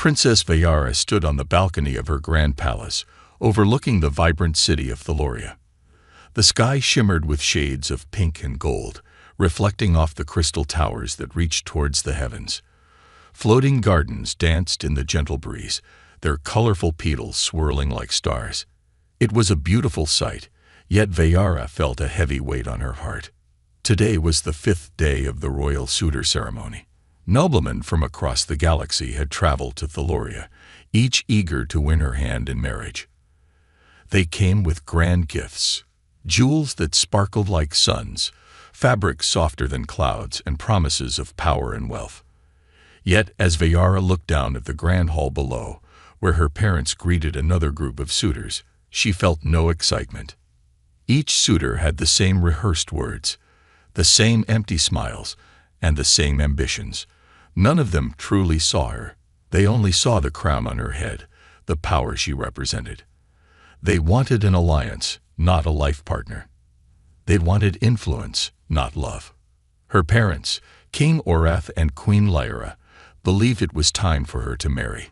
Princess Vayara stood on the balcony of her grand palace, overlooking the vibrant city of Thaloria. The sky shimmered with shades of pink and gold, reflecting off the crystal towers that reached towards the heavens. Floating gardens danced in the gentle breeze, their colorful petals swirling like stars. It was a beautiful sight, yet Vayara felt a heavy weight on her heart. Today was the 5th day of the royal suitor ceremony. Noblemen from across the galaxy had traveled to Thaloria, each eager to win her hand in marriage. They came with grand gifts, jewels that sparkled like suns, fabrics softer than clouds, and promises of power and wealth. Yet, as Vayara looked down at the grand hall below, where her parents greeted another group of suitors, she felt no excitement. Each suitor had the same rehearsed words, the same empty smiles, and the same ambitions. None of them truly saw her. They only saw the crown on her head, the power she represented. They wanted an alliance, not a life partner. They wanted influence, not love. Her parents, King Orath and Queen Lyra, believed it was time for her to marry.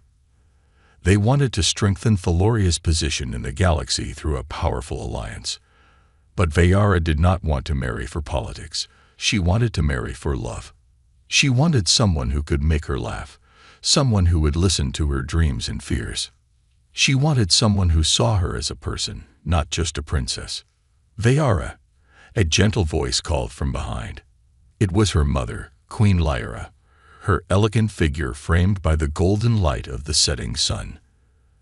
They wanted to strengthen Thaloria's position in the galaxy through a powerful alliance. But Vayara did not want to marry for politics. She wanted to marry for love. She wanted someone who could make her laugh, someone who would listen to her dreams and fears. She wanted someone who saw her as a person, not just a princess. Vayara, a gentle voice called from behind. It was her mother, Queen Lyra, her elegant figure framed by the golden light of the setting sun.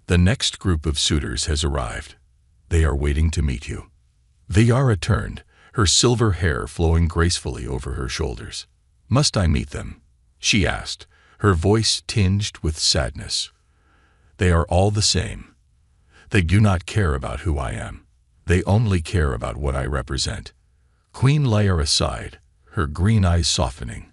The next group of suitors has arrived. They are waiting to meet you. Vayara turned, her silver hair flowing gracefully over her shoulders. Must I meet them? She asked, her voice tinged with sadness. They are all the same. They do not care about who I am. They only care about what I represent. Queen Lyra sighed, her green eyes softening.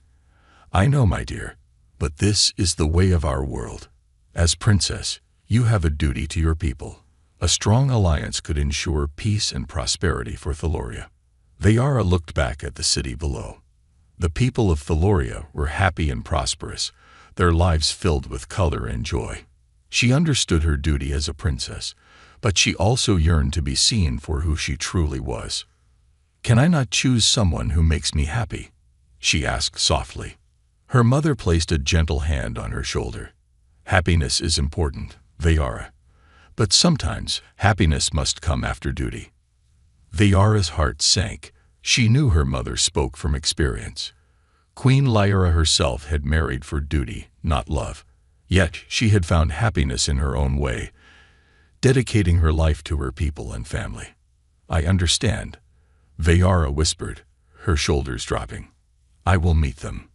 I know, my dear, but this is the way of our world. As princess, you have a duty to your people. A strong alliance could ensure peace and prosperity for Thaloria. Vayara looked back at the city below. The people of Thaloria were happy and prosperous, their lives filled with color and joy. She understood her duty as a princess, but she also yearned to be seen for who she truly was. Can I not choose someone who makes me happy? She asked softly. Her mother placed a gentle hand on her shoulder. Happiness is important, Vayara. But sometimes happiness must come after duty. Vayara's heart sank. She knew her mother spoke from experience. Queen Lyra herself had married for duty, not love. Yet she had found happiness in her own way, dedicating her life to her people and family. I understand, Vayara whispered, her shoulders dropping. I will meet them.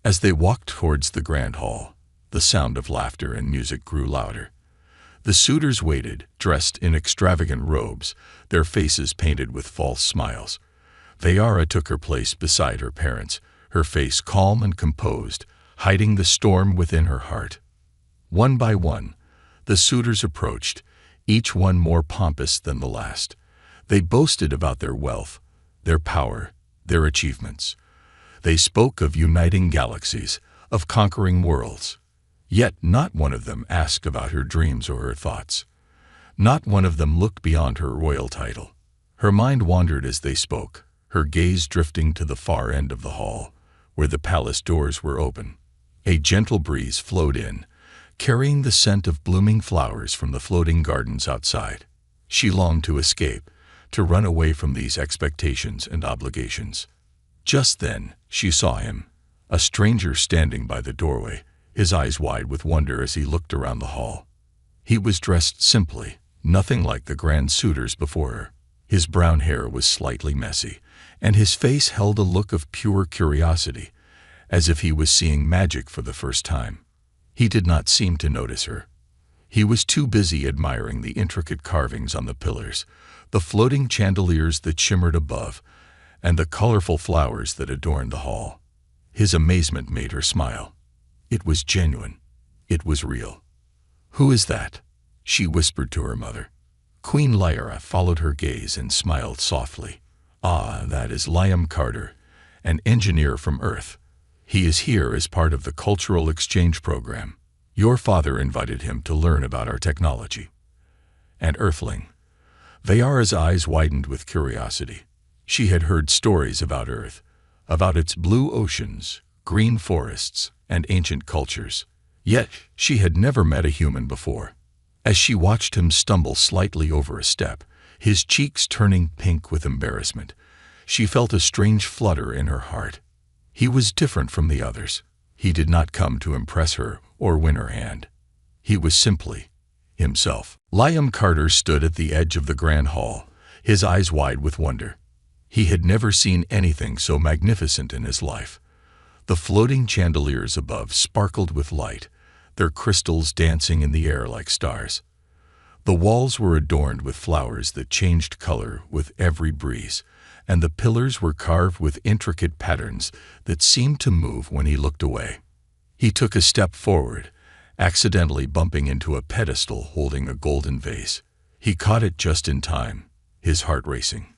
As they walked towards the grand hall, the sound of laughter and music grew louder. The suitors waited, dressed in extravagant robes, their faces painted with false smiles. Vayara took her place beside her parents, her face calm and composed, hiding the storm within her heart. One by one, the suitors approached, each one more pompous than the last. They boasted about their wealth, their power, their achievements. They spoke of uniting galaxies, of conquering worlds. Yet not one of them asked about her dreams or her thoughts. Not one of them looked beyond her royal title. Her mind wandered as they spoke, her gaze drifting to the far end of the hall, where the palace doors were open. A gentle breeze flowed in, carrying the scent of blooming flowers from the floating gardens outside. She longed to escape, to run away from these expectations and obligations. Just then, she saw him, a stranger standing by the doorway, his eyes wide with wonder as he looked around the hall. He was dressed simply, nothing like the grand suitors before her. His brown hair was slightly messy, and his face held a look of pure curiosity, as if he was seeing magic for the first time. He did not seem to notice her. He was too busy admiring the intricate carvings on the pillars, the floating chandeliers that shimmered above, and the colorful flowers that adorned the hall. His amazement made her smile. It was genuine. It was real. "Who is that?" she whispered to her mother. Queen Lyra followed her gaze and smiled softly. "Ah, that is Liam Carter, an engineer from Earth. He is here as part of the cultural exchange program." Your father invited him to learn about our technology. An Earthling. Vayara's eyes widened with curiosity. She had heard stories about Earth, about its blue oceans, green forests, and ancient cultures. Yet, she had never met a human before. As she watched him stumble slightly over a step, his cheeks turning pink with embarrassment, she felt a strange flutter in her heart. He was different from the others. He did not come to impress her or win her hand. He was simply himself. Liam Carter stood at the edge of the grand hall, his eyes wide with wonder. He had never seen anything so magnificent in his life. The floating chandeliers above sparkled with light, their crystals dancing in the air like stars. The walls were adorned with flowers that changed color with every breeze, and the pillars were carved with intricate patterns that seemed to move when he looked away. He took a step forward, accidentally bumping into a pedestal holding a golden vase. He caught it just in time, his heart racing.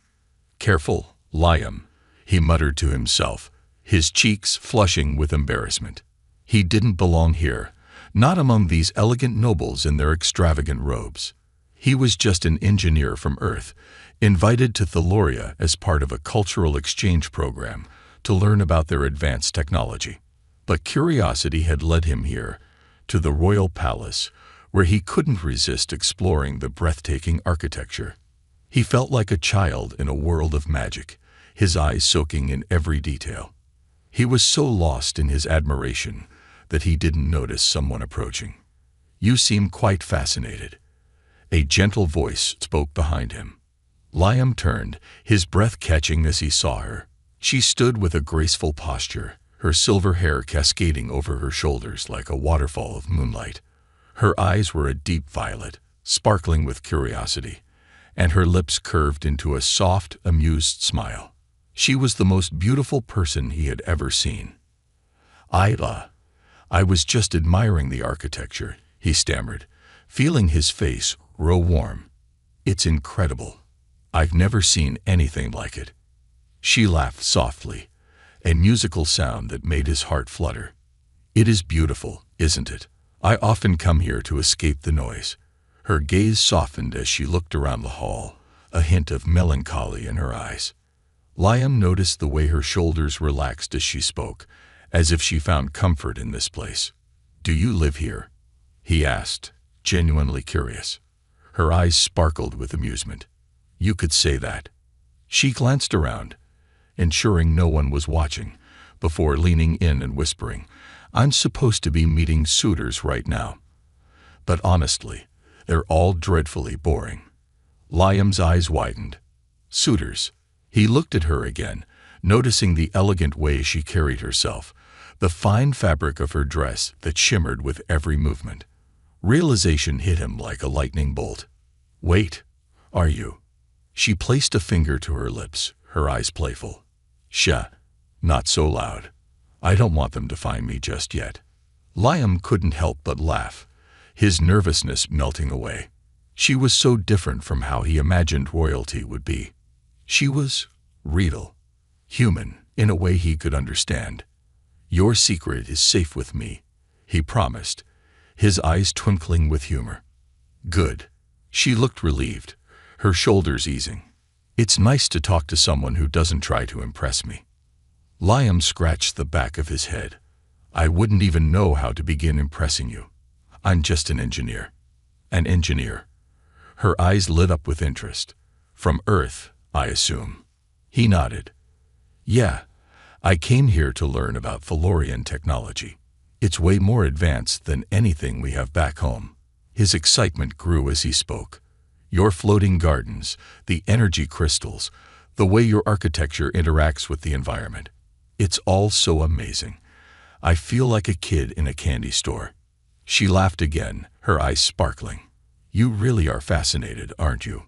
"Careful, Liam," he muttered to himself, his cheeks flushing with embarrassment. He didn't belong here, not among these elegant nobles in their extravagant robes. He was just an engineer from Earth, invited to Thaloria as part of a cultural exchange program to learn about their advanced technology. But curiosity had led him here, to the royal palace, where he couldn't resist exploring the breathtaking architecture. He felt like a child in a world of magic, his eyes soaking in every detail. He was so lost in his admiration that he didn't notice someone approaching. "You seem quite fascinated." A gentle voice spoke behind him. Liam turned, his breath catching as he saw her. She stood with a graceful posture, her silver hair cascading over her shoulders like a waterfall of moonlight. Her eyes were a deep violet, sparkling with curiosity, and her lips curved into a soft, amused smile. She was the most beautiful person he had ever seen. I was just admiring the architecture," he stammered, feeling his face grow warm. "It's incredible. I've never seen anything like it." She laughed softly, a musical sound that made his heart flutter. "It is beautiful, isn't it? I often come here to escape the noise." Her gaze softened as she looked around the hall, a hint of melancholy in her eyes. Liam noticed the way her shoulders relaxed as she spoke, as if she found comfort in this place. "Do you live here?" he asked, genuinely curious. Her eyes sparkled with amusement. "You could say that." She glanced around, ensuring no one was watching, before leaning in and whispering, "I'm supposed to be meeting suitors right now. But honestly, they're all dreadfully boring." Liam's eyes widened. "Suitors?" He looked at her again, noticing the elegant way she carried herself, the fine fabric of her dress that shimmered with every movement. Realization hit him like a lightning bolt. "Wait, are you?" She placed a finger to her lips, her eyes playful. "Shh, not so loud. I don't want them to find me just yet." Liam couldn't help but laugh, his nervousness melting away. She was so different from how he imagined royalty would be. She was real, human, in a way he could understand. "Your secret is safe with me," he promised, his eyes twinkling with humor. "Good." She looked relieved, her shoulders easing. "It's nice to talk to someone who doesn't try to impress me." Liam scratched the back of his head. "I wouldn't even know how to begin impressing you. I'm just an engineer." "An engineer?" Her eyes lit up with interest. "From Earth, I assume." He nodded. "Yeah, I came here to learn about Thalorian technology. It's way more advanced than anything we have back home." His excitement grew as he spoke. "Your floating gardens, the energy crystals, the way your architecture interacts with the environment. It's all so amazing. I feel like a kid in a candy store." She laughed again, her eyes sparkling. "You really are fascinated, aren't you?"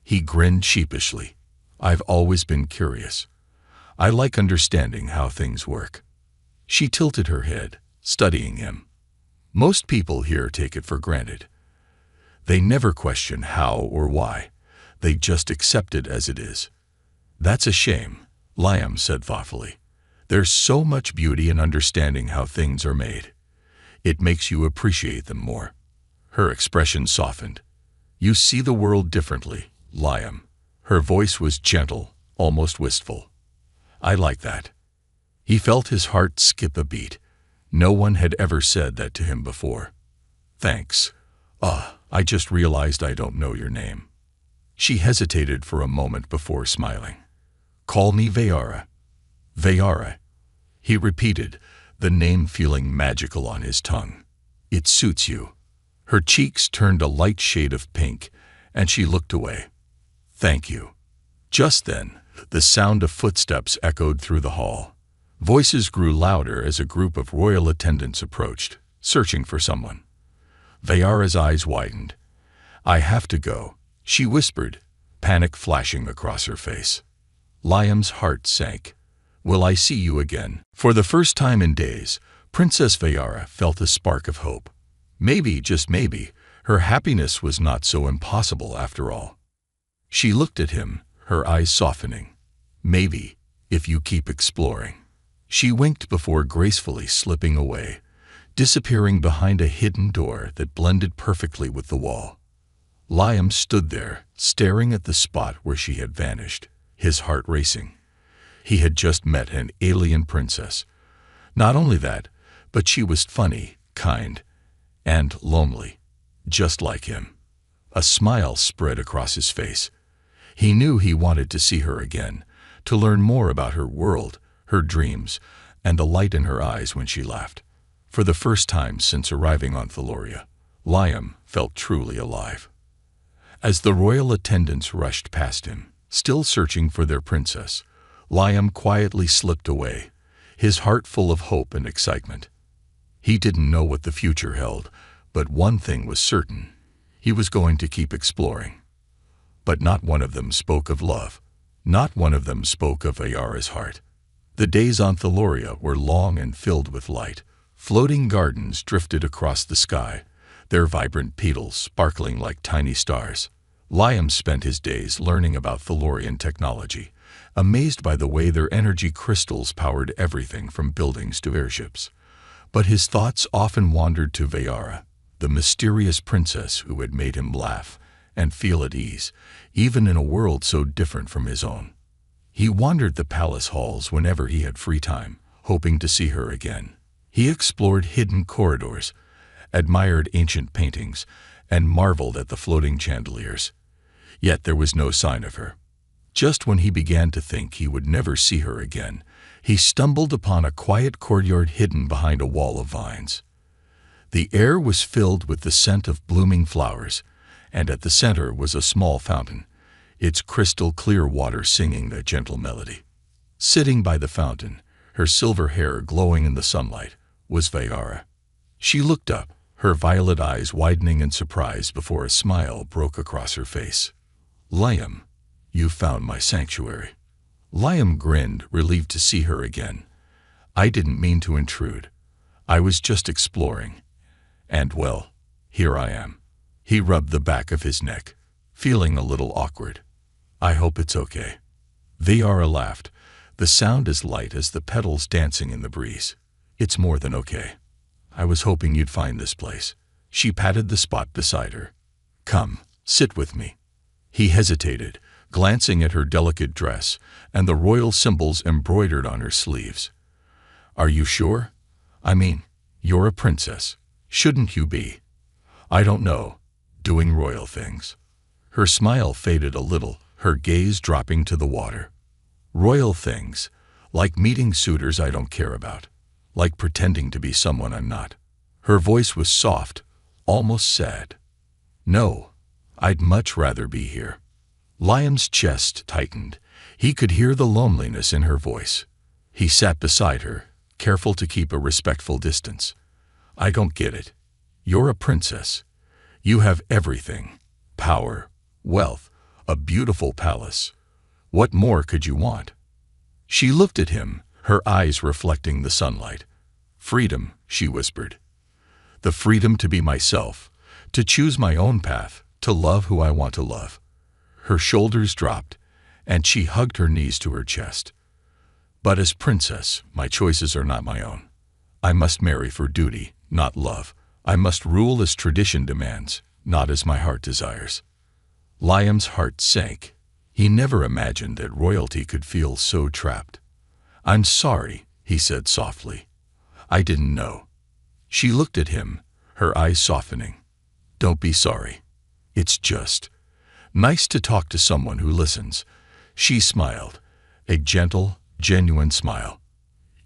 He grinned sheepishly. "I've always been curious. I like understanding how things work." She tilted her head, studying him. "Most people here take it for granted. They never question how or why. They just accept it as it is." "That's a shame," Liam said thoughtfully. "There's so much beauty in understanding how things are made. It makes you appreciate them more." Her expression softened. "You see the world differently, Liam." Her voice was gentle, almost wistful. "I like that." He felt his heart skip a beat. No one had ever said that to him before. "Thanks. I just realized I don't know your name." She hesitated for a moment before smiling. "Call me Vayara." "Vayara," he repeated, the name feeling magical on his tongue. "It suits you." Her cheeks turned a light shade of pink, and she looked away. "Thank you." Just then, the sound of footsteps echoed through the hall. Voices grew louder as a group of royal attendants approached, searching for someone. Vayara's eyes widened. "I have to go," she whispered, panic flashing across her face. Liam's heart sank. "Will I see you again?" For the first time in days, Princess Vayara felt a spark of hope. Maybe, just maybe, her happiness was not so impossible after all. She looked at him, her eyes softening. "Maybe, if you keep exploring." She winked before gracefully slipping away, disappearing behind a hidden door that blended perfectly with the wall. Liam stood there, staring at the spot where she had vanished, his heart racing. He had just met an alien princess. Not only that, but she was funny, kind, and lonely, just like him. A smile spread across his face. He knew he wanted to see her again, to learn more about her world, her dreams, and the light in her eyes when she laughed. For the first time since arriving on Thaloria, Liam felt truly alive. As the royal attendants rushed past him, still searching for their princess, Liam quietly slipped away, his heart full of hope and excitement. He didn't know what the future held, but one thing was certain: he was going to keep exploring. But not one of them spoke of love. Not one of them spoke of Vayara's heart. The days on Thaloria were long and filled with light. Floating gardens drifted across the sky, their vibrant petals sparkling like tiny stars. Liam spent his days learning about Thalorian technology, amazed by the way their energy crystals powered everything from buildings to airships. But his thoughts often wandered to Vayara, the mysterious princess who had made him laugh and feel at ease, even in a world so different from his own. He wandered the palace halls whenever he had free time, hoping to see her again. He explored hidden corridors, admired ancient paintings, and marveled at the floating chandeliers. Yet there was no sign of her. Just when he began to think he would never see her again, he stumbled upon a quiet courtyard hidden behind a wall of vines. The air was filled with the scent of blooming flowers, and at the center was a small fountain, its crystal-clear water singing a gentle melody. Sitting by the fountain, her silver hair glowing in the sunlight, was Vayara. She looked up, her violet eyes widening in surprise before a smile broke across her face. "Liam, you found my sanctuary." Liam grinned, relieved to see her again. "I didn't mean to intrude. I was just exploring. And well, here I am." He rubbed the back of his neck, feeling a little awkward. "I hope it's okay." Vayara laughed, the sound as light as the petals dancing in the breeze. "It's more than okay. I was hoping you'd find this place." She patted the spot beside her. "Come, sit with me." He hesitated, glancing at her delicate dress and the royal symbols embroidered on her sleeves. "Are you sure? I mean, you're a princess. Shouldn't you be? I don't know, doing royal things." Her smile faded a little, her gaze dropping to the water. "Royal things, like meeting suitors I don't care about, like pretending to be someone I'm not." Her voice was soft, almost sad. "No, I'd much rather be here." Liam's chest tightened. He could hear the loneliness in her voice. He sat beside her, careful to keep a respectful distance. "I don't get it. You're a princess. You have everything: power, wealth, a beautiful palace. What more could you want?" She looked at him, her eyes reflecting the sunlight. "Freedom," she whispered. "The freedom to be myself, to choose my own path, to love who I want to love." Her shoulders dropped, and she hugged her knees to her chest. "But as princess, my choices are not my own. I must marry for duty, not love. I must rule as tradition demands, not as my heart desires." Liam's heart sank. He never imagined that royalty could feel so trapped. "I'm sorry," he said softly. "I didn't know." She looked at him, her eyes softening. "Don't be sorry. It's just nice to talk to someone who listens." She smiled, a gentle, genuine smile.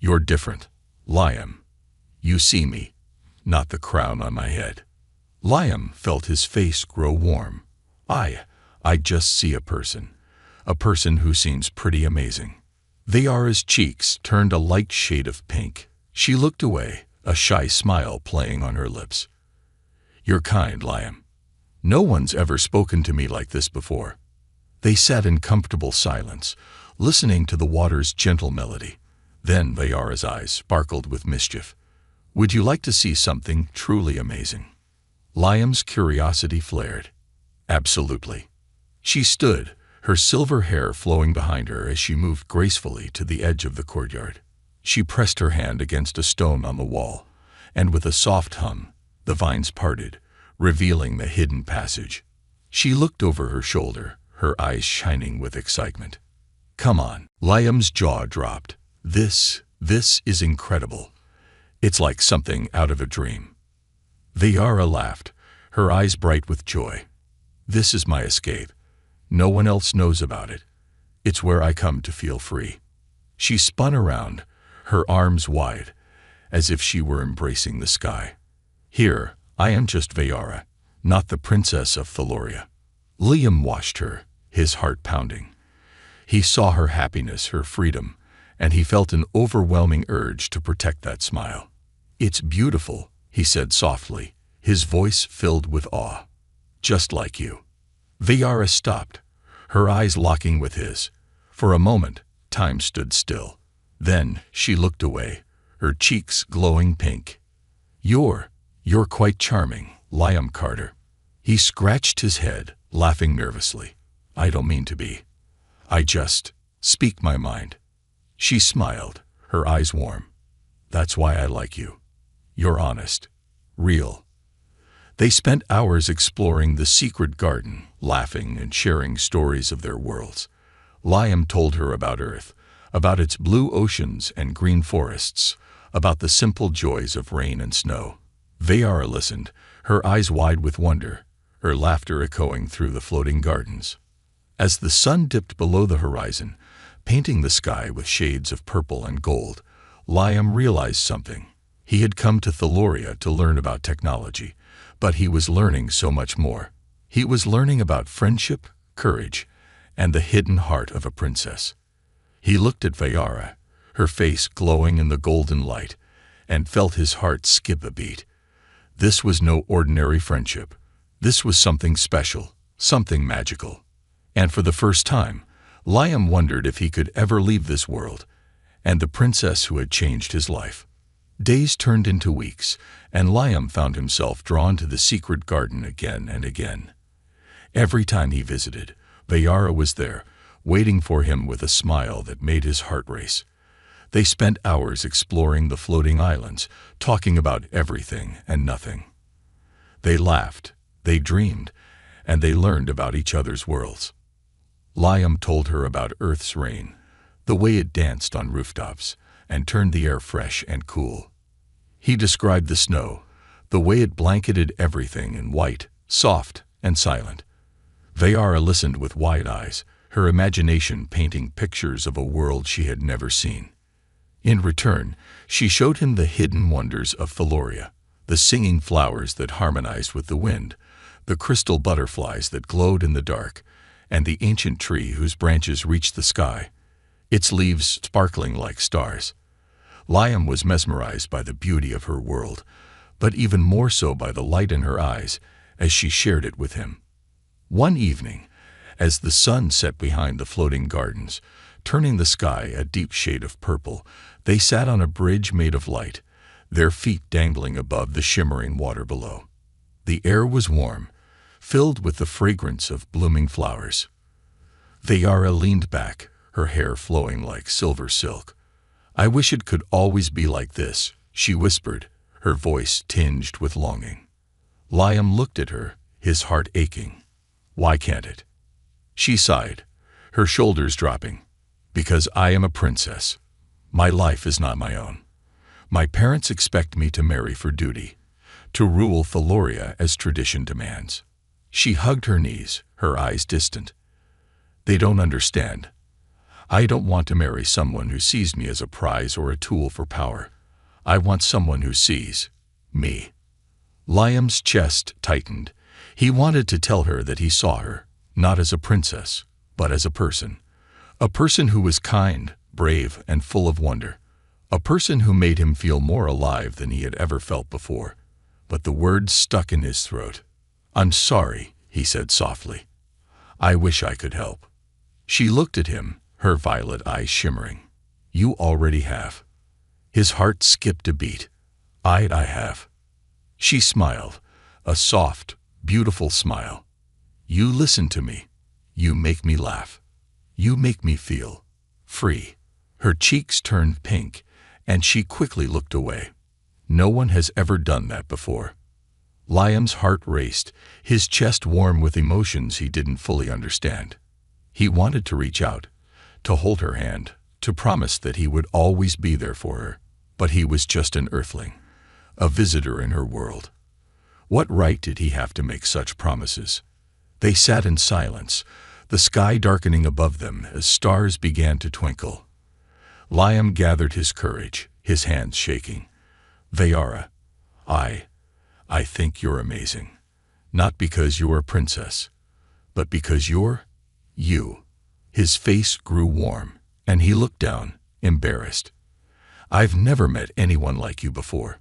"You're different, Liam. You see me, not the crown on my head." Liam felt his face grow warm. I just see a person who seems pretty amazing." Veyara's cheeks turned a light shade of pink. She looked away, a shy smile playing on her lips. "You're kind, Liam. No one's ever spoken to me like this before." They sat in comfortable silence, listening to the water's gentle melody. Then Veyara's eyes sparkled with mischief. "Would you like to see something truly amazing?" Liam's curiosity flared. "Absolutely." She stood, her silver hair flowing behind her as she moved gracefully to the edge of the courtyard. She pressed her hand against a stone on the wall, and with a soft hum, the vines parted, revealing the hidden passage. She looked over her shoulder, her eyes shining with excitement. "Come on." Liam's jaw dropped. This is incredible. It's like something out of a dream." Veyara laughed, her eyes bright with joy. "This is my escape. No one else knows about it. It's where I come to feel free." She spun around, her arms wide, as if she were embracing the sky. "Here, I am just Veyara, not the princess of Thaloria." Liam watched her, his heart pounding. He saw her happiness, her freedom, and he felt an overwhelming urge to protect that smile. "It's beautiful," he said softly, his voice filled with awe. "Just like you." Veyara stopped, her eyes locking with his. For a moment, time stood still. Then she looked away, her cheeks glowing pink. You're quite charming, Liam Carter." He scratched his head, laughing nervously. "I don't mean to be. I just speak my mind." She smiled, her eyes warm. "That's why I like you. You're honest, real." They spent hours exploring the secret garden, laughing and sharing stories of their worlds. Liam told her about Earth, about its blue oceans and green forests, about the simple joys of rain and snow. Veyara listened, her eyes wide with wonder, her laughter echoing through the floating gardens. As the sun dipped below the horizon, painting the sky with shades of purple and gold, Liam realized something. He had come to Thaloria to learn about technology, but he was learning so much more. He was learning about friendship, courage, and the hidden heart of a princess. He looked at Veyara, her face glowing in the golden light, and felt his heart skip a beat. This was no ordinary friendship. This was something special, something magical. And for the first time, Liam wondered if he could ever leave this world, and the princess who had changed his life. Days turned into weeks, and Liam found himself drawn to the secret garden again and again. Every time he visited, Veyara was there, waiting for him with a smile that made his heart race. They spent hours exploring the floating islands, talking about everything and nothing. They laughed, they dreamed, and they learned about each other's worlds. Liam told her about Earth's rain, the way it danced on rooftops and turned the air fresh and cool. He described the snow, the way it blanketed everything in white, soft, and silent. Veyara listened with wide eyes, her imagination painting pictures of a world she had never seen. In return, she showed him the hidden wonders of Thaloria, the singing flowers that harmonized with the wind, the crystal butterflies that glowed in the dark, and the ancient tree whose branches reached the sky, its leaves sparkling like stars. Liam was mesmerized by the beauty of her world, but even more so by the light in her eyes as she shared it with him. One evening, as the sun set behind the floating gardens, turning the sky a deep shade of purple, they sat on a bridge made of light, their feet dangling above the shimmering water below. The air was warm, filled with the fragrance of blooming flowers. Veyara leaned back, her hair flowing like silver silk. "I wish it could always be like this," she whispered, her voice tinged with longing. Liam looked at her, his heart aching. Why can't it? She sighed, her shoulders dropping. Because I am a princess. My life is not my own. My parents expect me to marry for duty, to rule Thaloria as tradition demands. She hugged her knees, her eyes distant. They don't understand. I don't want to marry someone who sees me as a prize or a tool for power. I want someone who sees me. Liam's chest tightened. He wanted to tell her that he saw her, not as a princess, but as a person. A person who was kind, brave, and full of wonder. A person who made him feel more alive than he had ever felt before. But the words stuck in his throat. I'm sorry, he said softly. I wish I could help. She looked at him, her violet eyes shimmering. You already have. His heart skipped a beat. I have. She smiled, a soft, beautiful smile. You listen to me. You make me laugh. You make me feel free. Her cheeks turned pink, and she quickly looked away. No one has ever done that before. Liam's heart raced, his chest warm with emotions he didn't fully understand. He wanted to reach out, to hold her hand, to promise that he would always be there for her. But he was just an earthling, a visitor in her world. What right did he have to make such promises? They sat in silence, the sky darkening above them as stars began to twinkle. Liam gathered his courage, his hands shaking. Vayara, I think you're amazing. Not because you're a princess, but because you're you. His face grew warm, and he looked down, embarrassed. I've never met anyone like you before.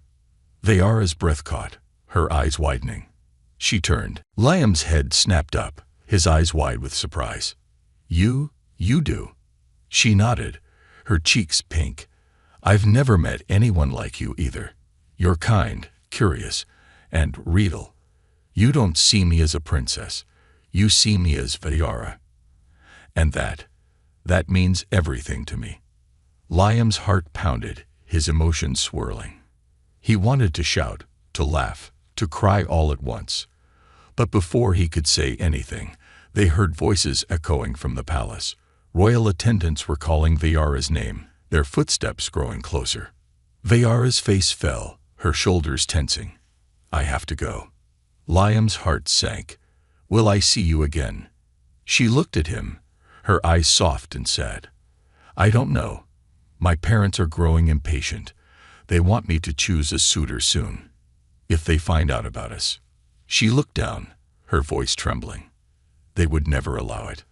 Vayara's breath caught, her eyes widening. She turned. Liam's head snapped up, his eyes wide with surprise. You do. She nodded, her cheeks pink. I've never met anyone like you either. You're kind, curious, and real. You don't see me as a princess. You see me as Vayara. And that means everything to me. Liam's heart pounded, his emotions swirling. He wanted to shout, to laugh, to cry all at once. But before he could say anything, they heard voices echoing from the palace. Royal attendants were calling Vayara's name, their footsteps growing closer. Vayara's face fell, her shoulders tensing. I have to go. Liam's heart sank. Will I see you again? She looked at him, her eyes soft and sad. I don't know. My parents are growing impatient. They want me to choose a suitor soon. If they find out about us. She looked down, her voice trembling. They would never allow it.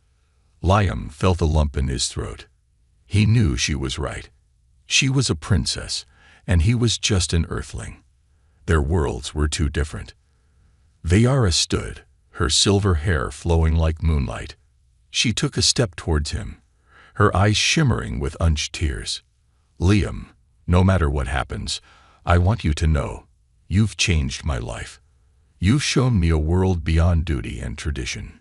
Liam felt a lump in his throat. He knew she was right. She was a princess, and he was just an earthling. Their worlds were too different. Vayara stood, her silver hair flowing like moonlight. She took a step towards him, her eyes shimmering with unshed tears. Liam, no matter what happens, I want you to know, you've changed my life. You've shown me a world beyond duty and tradition.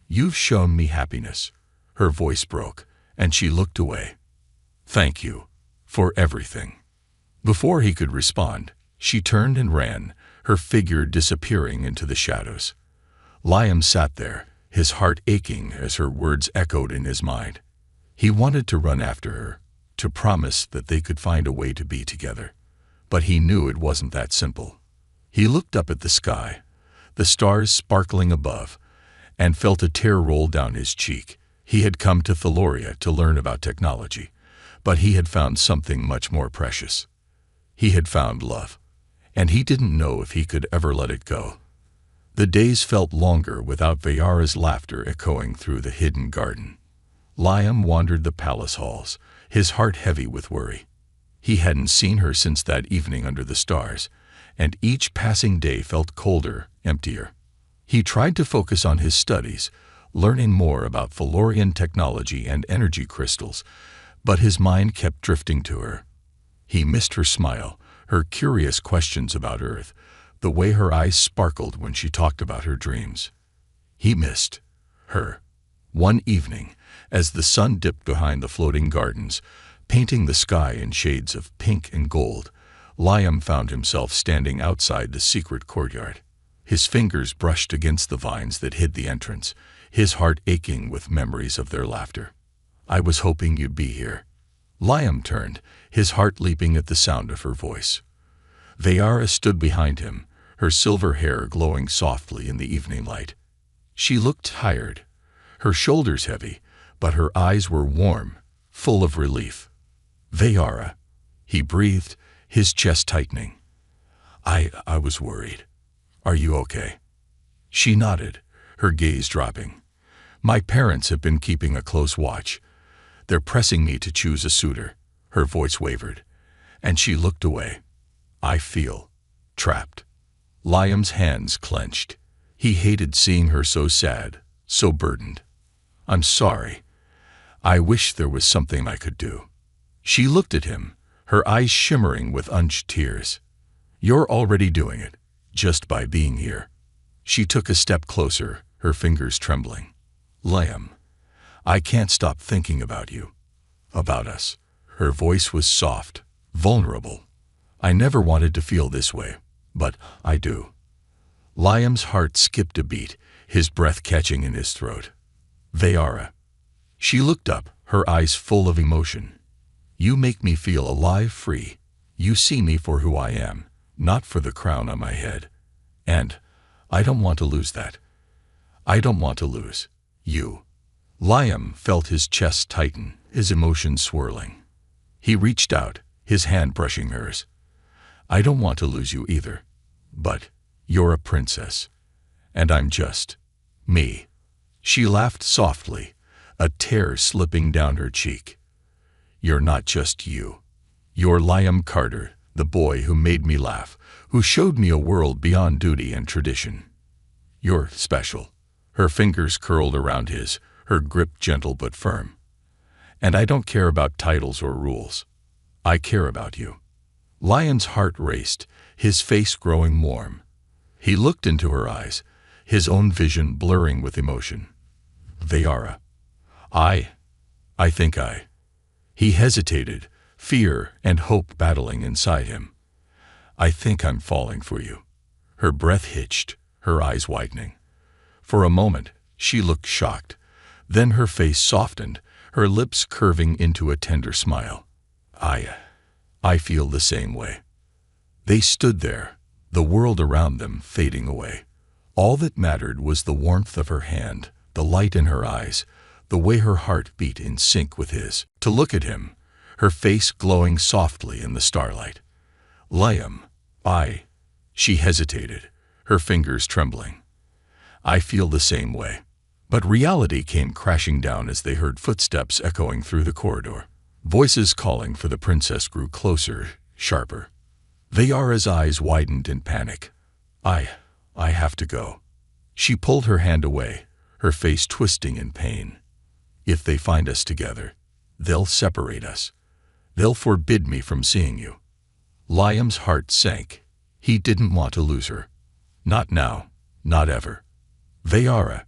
You've shown me happiness. Her voice broke, and she looked away. Thank you for everything. Before he could respond, she turned and ran, her figure disappearing into the shadows. Liam sat there, his heart aching as her words echoed in his mind. He wanted to run after her, to promise that they could find a way to be together. But he knew it wasn't that simple. He looked up at the sky, the stars sparkling above, and felt a tear roll down his cheek. He had come to Thaloria to learn about technology, but he had found something much more precious. He had found love, and he didn't know if he could ever let it go. The days felt longer without Vayara's laughter echoing through the hidden garden. Liam wandered the palace halls, his heart heavy with worry. He hadn't seen her since that evening under the stars, and each passing day felt colder, emptier. He tried to focus on his studies, learning more about Thalorian technology and energy crystals, but his mind kept drifting to her. He missed her smile, her curious questions about Earth, the way her eyes sparkled when she talked about her dreams. He missed her. One evening, as the sun dipped behind the floating gardens, painting the sky in shades of pink and gold, Liam found himself standing outside the secret courtyard. His fingers brushed against the vines that hid the entrance, his heart aching with memories of their laughter. "I was hoping you'd be here." Liam turned, his heart leaping at the sound of her voice. Vayara stood behind him, her silver hair glowing softly in the evening light. She looked tired, her shoulders heavy, but her eyes were warm, full of relief. "Vayara," he breathed, his chest tightening. I was worried. Are you okay?" She nodded, her gaze dropping. "My parents have been keeping a close watch. They're pressing me to choose a suitor." Her voice wavered, and she looked away. "I feel trapped." Liam's hands clenched. He hated seeing her so sad, so burdened. "I'm sorry. I wish there was something I could do." She looked at him, her eyes shimmering with unshed tears. "You're already doing it, just by being here." She took a step closer, her fingers trembling. "Liam, I can't stop thinking about you. About us." Her voice was soft, vulnerable. "I never wanted to feel this way, but I do." Liam's heart skipped a beat, his breath catching in his throat. "Vayara." She looked up, her eyes full of emotion. "You make me feel alive, free. You see me for who I am, not for the crown on my head. And I don't want to lose that. I don't want to lose you." Liam felt his chest tighten, his emotions swirling. He reached out, his hand brushing hers. "I don't want to lose you either. But you're a princess. And I'm just me." She laughed softly, a tear slipping down her cheek. "You're not just you. You're Liam Carter, the boy who made me laugh, who showed me a world beyond duty and tradition. You're special." Her fingers curled around his, her grip gentle but firm. "And I don't care about titles or rules. I care about you." Liam's heart raced, his face growing warm. He looked into her eyes, his own vision blurring with emotion. "Vayara, I think I..." He hesitated, fear and hope battling inside him. "I think I'm falling for you." Her breath hitched, her eyes widening. For a moment, she looked shocked. Then her face softened, her lips curving into a tender smile. I feel the same way." They stood there, the world around them fading away. All that mattered was the warmth of her hand, the light in her eyes, the way her heart beat in sync with his. To look at him, her face glowing softly in the starlight. "Liam, She hesitated, her fingers trembling. "I feel the same way." But reality came crashing down as they heard footsteps echoing through the corridor. Voices calling for the princess grew closer, sharper. Vayara's eyes widened in panic. I have to go." She pulled her hand away, her face twisting in pain. "If they find us together, they'll separate us. They'll forbid me from seeing you." Liam's heart sank. He didn't want to lose her. Not now, not ever. "Vayara."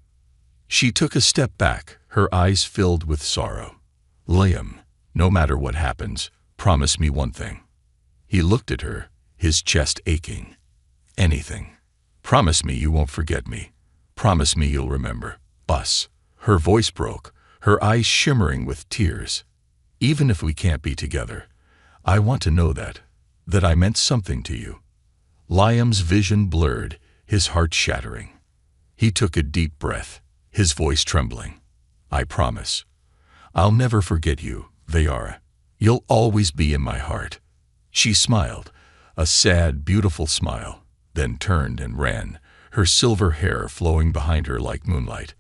She took a step back, her eyes filled with sorrow. "Liam, no matter what happens, promise me one thing." He looked at her, his chest aching. "Anything. Promise me you won't forget me. Promise me you'll remember us." Her voice broke, her eyes shimmering with tears. "Even if we can't be together, I want to know that I meant something to you." Liam's vision blurred, his heart shattering. He took a deep breath, his voice trembling. "I promise. I'll never forget you, Vayara. You'll always be in my heart." She smiled, a sad, beautiful smile, then turned and ran, her silver hair flowing behind her like moonlight.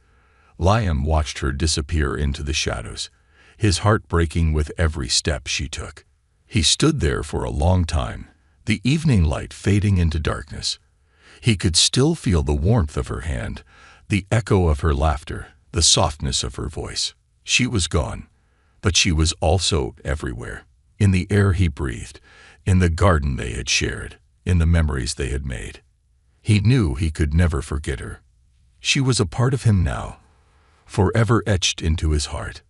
Liam watched her disappear into the shadows, his heart breaking with every step she took. He stood there for a long time, the evening light fading into darkness. He could still feel the warmth of her hand, the echo of her laughter, the softness of her voice. She was gone, but she was also everywhere, in the air he breathed, in the garden they had shared, in the memories they had made. He knew he could never forget her. She was a part of him now, forever etched into his heart.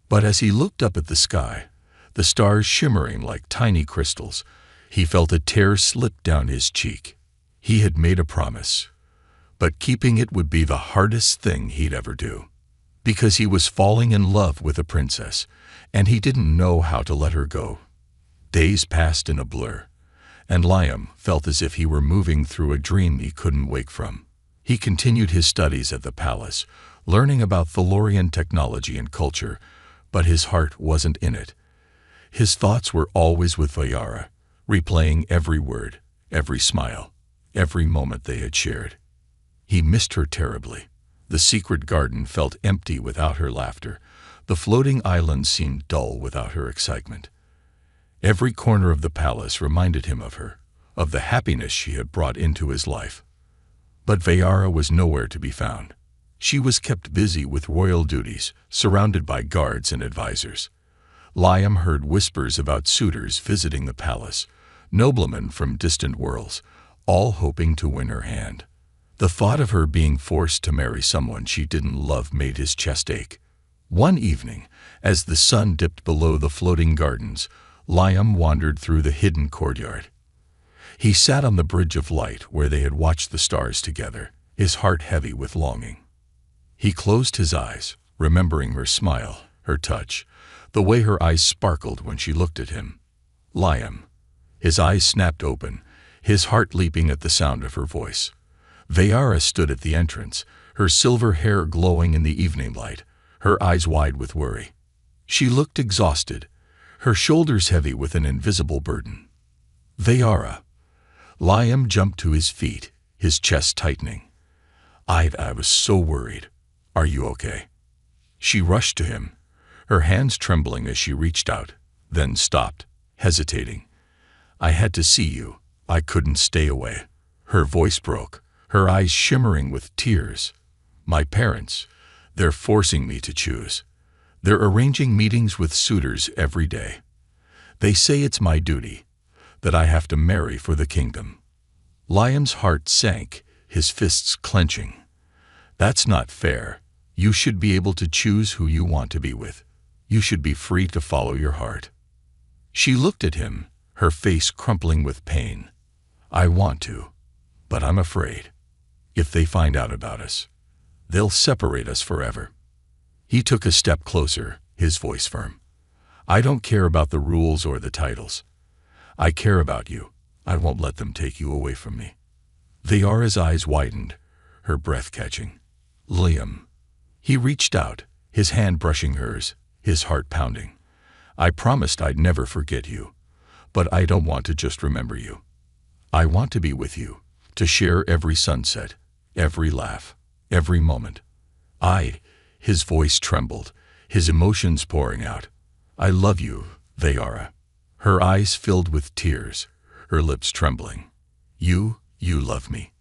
But as he looked up at the sky, the stars shimmering like tiny crystals, He felt a tear slip down his cheek. He had made a promise, but keeping it would be the hardest thing he'd ever do. Because he was falling in love with a princess, and he didn't know how to let her go. Days passed in a blur, and Liam felt as if he were moving through a dream he couldn't wake from. He continued his studies at the palace, learning about Thalorian technology and culture, but his heart wasn't in it. His thoughts were always with Vayara, replaying every word, every smile, every moment they had shared. He missed her terribly. The secret garden felt empty without her laughter. The floating island seemed dull without her excitement. Every corner of the palace reminded him of her, of the happiness she had brought into his life. But Vayara was nowhere to be found. She was kept busy with royal duties, surrounded by guards and advisors. Liam heard whispers about suitors visiting the palace, noblemen from distant worlds, all hoping to win her hand. The thought of her being forced to marry someone she didn't love made his chest ache. One evening, as the sun dipped below the floating gardens, Liam wandered through the hidden courtyard. He sat on the bridge of light where they had watched the stars together, his heart heavy with longing. He closed his eyes, remembering her smile, her touch, the way her eyes sparkled when she looked at him. Liam. His eyes snapped open, his heart leaping at the sound of her voice. Vayara stood at the entrance, her silver hair glowing in the evening light, her eyes wide with worry. She looked exhausted, her shoulders heavy with an invisible burden. Vayara. Liam jumped to his feet, his chest tightening. I was so worried. Are you okay? She rushed to him, her hands trembling as she reached out, then stopped, hesitating. I had to see you. I couldn't stay away. Her voice broke, her eyes shimmering with tears. My parents, they're forcing me to choose. They're arranging meetings with suitors every day. They say it's my duty, that I have to marry for the kingdom. Liam's heart sank, his fists clenching. That's not fair. You should be able to choose who you want to be with. You should be free to follow your heart. She looked at him, her face crumpling with pain. I want to, but I'm afraid. If they find out about us, they'll separate us forever. He took a step closer, his voice firm. I don't care about the rules or the titles. I care about you. I won't let them take you away from me. Vayara's eyes widened, her breath catching. Liam. He reached out, his hand brushing hers, his heart pounding. I promised I'd never forget you, but I don't want to just remember you. I want to be with you, to share every sunset, every laugh, every moment. His voice trembled, his emotions pouring out. I love you, Vayara. Her eyes filled with tears, her lips trembling. You love me.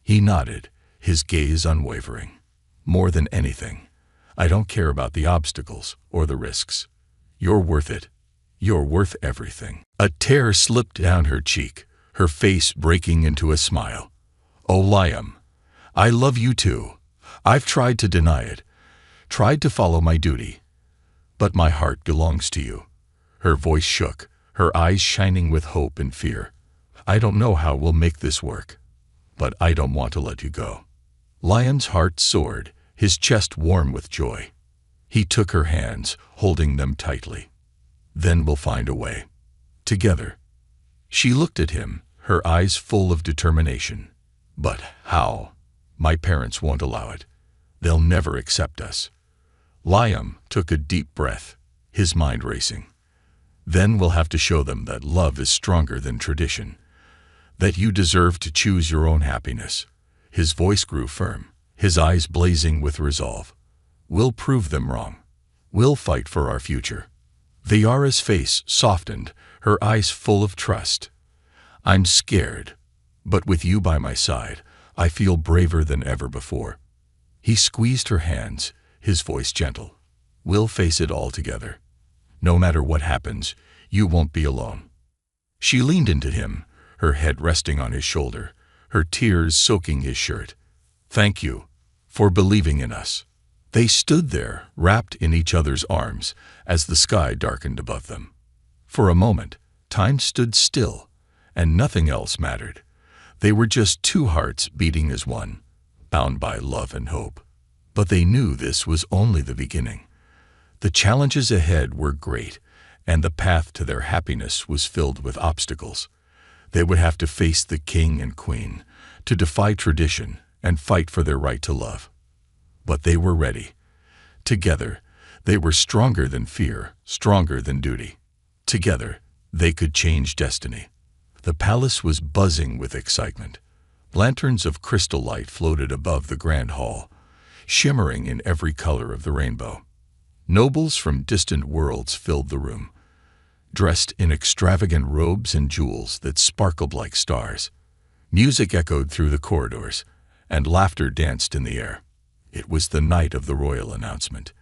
He nodded, his gaze unwavering. More than anything, I don't care about the obstacles or the risks. You're worth it. You're worth everything. A tear slipped down her cheek, her face breaking into a smile. Oh, Liam, I love you too. I've tried to deny it, tried to follow my duty, but my heart belongs to you. Her voice shook, her eyes shining with hope and fear. I don't know how we'll make this work, but I don't want to let you go. Liam's heart soared, his chest warm with joy. He took her hands, holding them tightly. Then we'll find a way. Together. She looked at him, her eyes full of determination. But how? My parents won't allow it. They'll never accept us. Liam took a deep breath, his mind racing. Then we'll have to show them that love is stronger than tradition, that you deserve to choose your own happiness. His voice grew firm, his eyes blazing with resolve. We'll prove them wrong. We'll fight for our future. Vayara's face softened, her eyes full of trust. I'm scared, but with you by my side, I feel braver than ever before. He squeezed her hands, his voice gentle. We'll face it all together. No matter what happens, you won't be alone. She leaned into him, her head resting on his shoulder, her tears soaking his shirt. Thank you for believing in us. They stood there, wrapped in each other's arms, as the sky darkened above them. For a moment, time stood still, and nothing else mattered. They were just two hearts beating as one, bound by love and hope. But they knew this was only the beginning. The challenges ahead were great, and the path to their happiness was filled with obstacles. They would have to face the king and queen, to defy tradition and fight for their right to love. But they were ready. Together, they were stronger than fear, stronger than duty. Together, they could change destiny. The palace was buzzing with excitement. Lanterns of crystal light floated above the grand hall, shimmering in every color of the rainbow. Nobles from distant worlds filled the room, dressed in extravagant robes and jewels that sparkled like stars. Music echoed through the corridors, and laughter danced in the air. It was the night of the royal announcement.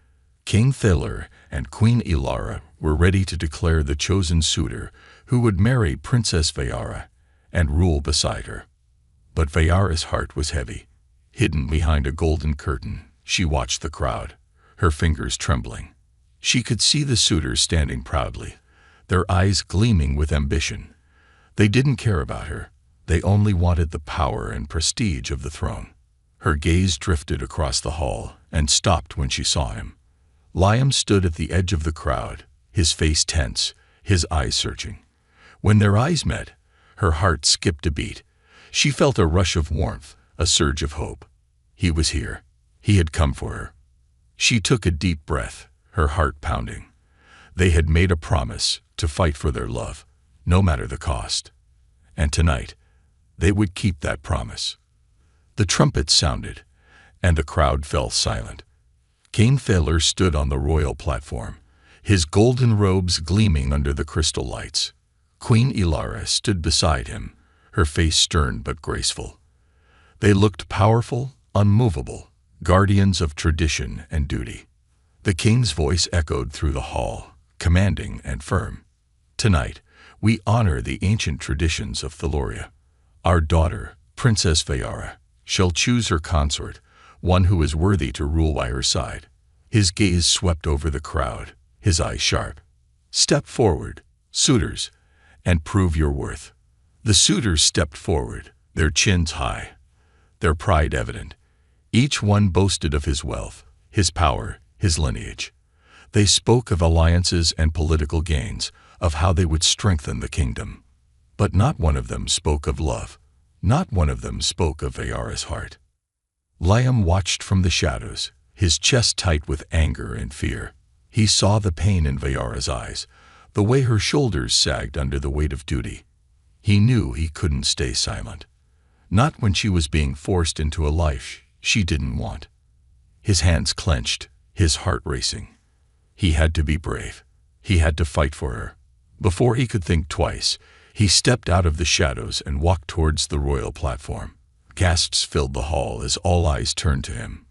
King Thaler and Queen Ilara were ready to declare the chosen suitor who would marry Princess Vayara and rule beside her. But Vayara's heart was heavy. Hidden behind a golden curtain, she watched the crowd, her fingers trembling. She could see the suitors standing proudly, their eyes gleaming with ambition. They didn't care about her. They only wanted the power and prestige of the throne. Her gaze drifted across the hall and stopped when she saw him. Liam stood at the edge of the crowd, his face tense, his eyes searching. When their eyes met, her heart skipped a beat. She felt a rush of warmth, a surge of hope. He was here. He had come for her. She took a deep breath, her heart pounding. They had made a promise to fight for their love, no matter the cost. And tonight, they would keep that promise. The trumpets sounded, and the crowd fell silent. King Thaler stood on the royal platform, his golden robes gleaming under the crystal lights. Queen Ilara stood beside him, her face stern but graceful. They looked powerful, unmovable, guardians of tradition and duty. The king's voice echoed through the hall, commanding and firm. Tonight, we honor the ancient traditions of Thaloria. Our daughter, Princess Vayara, shall choose her consort, one who is worthy to rule by her side. His gaze swept over the crowd, his eyes sharp. Step forward, suitors, and prove your worth. The suitors stepped forward, their chins high, their pride evident. Each one boasted of his wealth, his power, his lineage. They spoke of alliances and political gains, of how they would strengthen the kingdom. But not one of them spoke of love. Not one of them spoke of Vayara's heart. Liam watched from the shadows, his chest tight with anger and fear. He saw the pain in Vayara's eyes, the way her shoulders sagged under the weight of duty. He knew he couldn't stay silent. Not when she was being forced into a life she didn't want. His hands clenched, his heart racing. He had to be brave. He had to fight for her. Before he could think twice, he stepped out of the shadows and walked towards the royal platform. Gasps filled the hall as all eyes turned to him.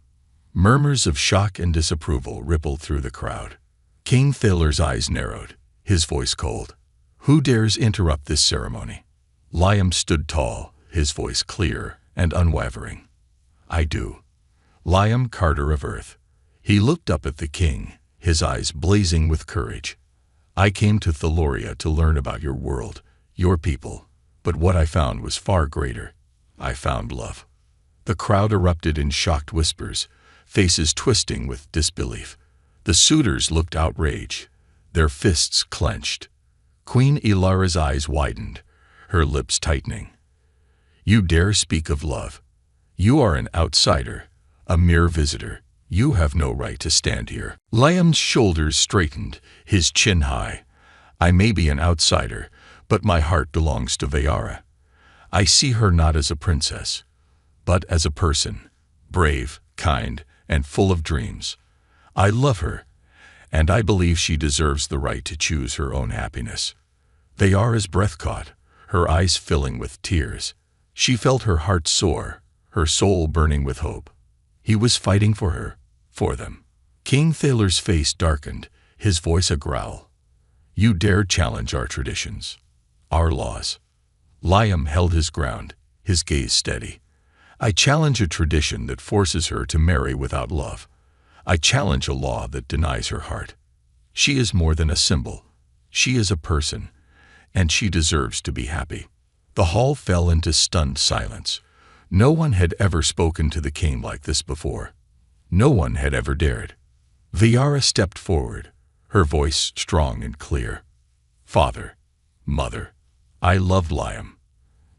Murmurs of shock and disapproval rippled through the crowd. King Thaler's eyes narrowed, his voice cold. Who dares interrupt this ceremony? Liam stood tall, his voice clear and unwavering. I do. Liam, Carter of Earth. He looked up at the king, his eyes blazing with courage. I came to Thaloria to learn about your world, your people, but what I found was far greater. I found love. The crowd erupted in shocked whispers, faces twisting with disbelief. The suitors looked outraged, their fists clenched. Queen Ilara's eyes widened, her lips tightening. You dare speak of love? You are an outsider, a mere visitor. You have no right to stand here. Liam's shoulders straightened, his chin high. I may be an outsider, but my heart belongs to Vayara. I see her not as a princess, but as a person, brave, kind, and full of dreams. I love her, and I believe she deserves the right to choose her own happiness. Vayara's breath caught, her eyes filling with tears. She felt her heart soar, her soul burning with hope. He was fighting for her, for them. King Thaler's face darkened, his voice a growl. You dare challenge our traditions, our laws. Liam held his ground, his gaze steady. I challenge a tradition that forces her to marry without love. I challenge a law that denies her heart. She is more than a symbol. She is a person, and she deserves to be happy. The hall fell into stunned silence. No one had ever spoken to the king like this before. No one had ever dared. Viara stepped forward, her voice strong and clear. "Father, Mother, I love Liam.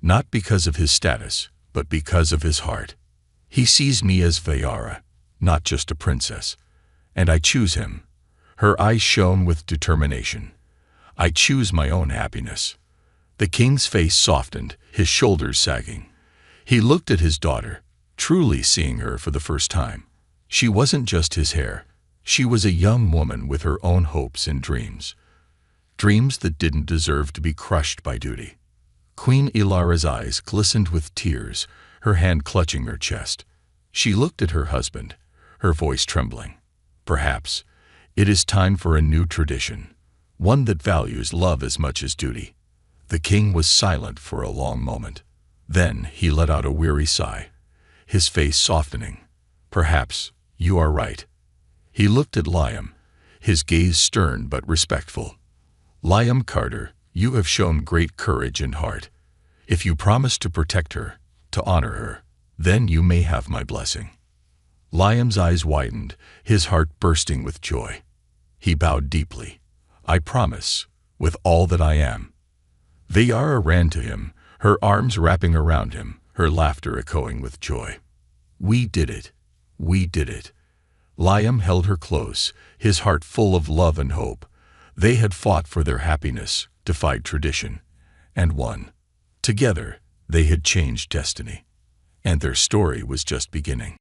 Not because of his status, but because of his heart. He sees me as Viara, not just a princess. And I choose him." Her eyes shone with determination. "I choose my own happiness." The king's face softened, his shoulders sagging. He looked at his daughter, truly seeing her for the first time. She wasn't just his heir. She was a young woman with her own hopes and dreams. Dreams that didn't deserve to be crushed by duty. Queen Ilara's eyes glistened with tears, her hand clutching her chest. She looked at her husband, her voice trembling. "Perhaps it is time for a new tradition, one that values love as much as duty." The king was silent for a long moment. Then he let out a weary sigh, his face softening. "Perhaps you are right." He looked at Liam, his gaze stern but respectful. "Liam Carter, you have shown great courage and heart. If you promise to protect her, to honor her, then you may have my blessing." Liam's eyes widened, his heart bursting with joy. He bowed deeply. "I promise, with all that I am." Viara ran to him, her arms wrapping around him, her laughter echoing with joy. "We did it. We did it." Liam held her close, his heart full of love and hope. They had fought for their happiness, defied tradition, and won. Together, they had changed destiny. And their story was just beginning.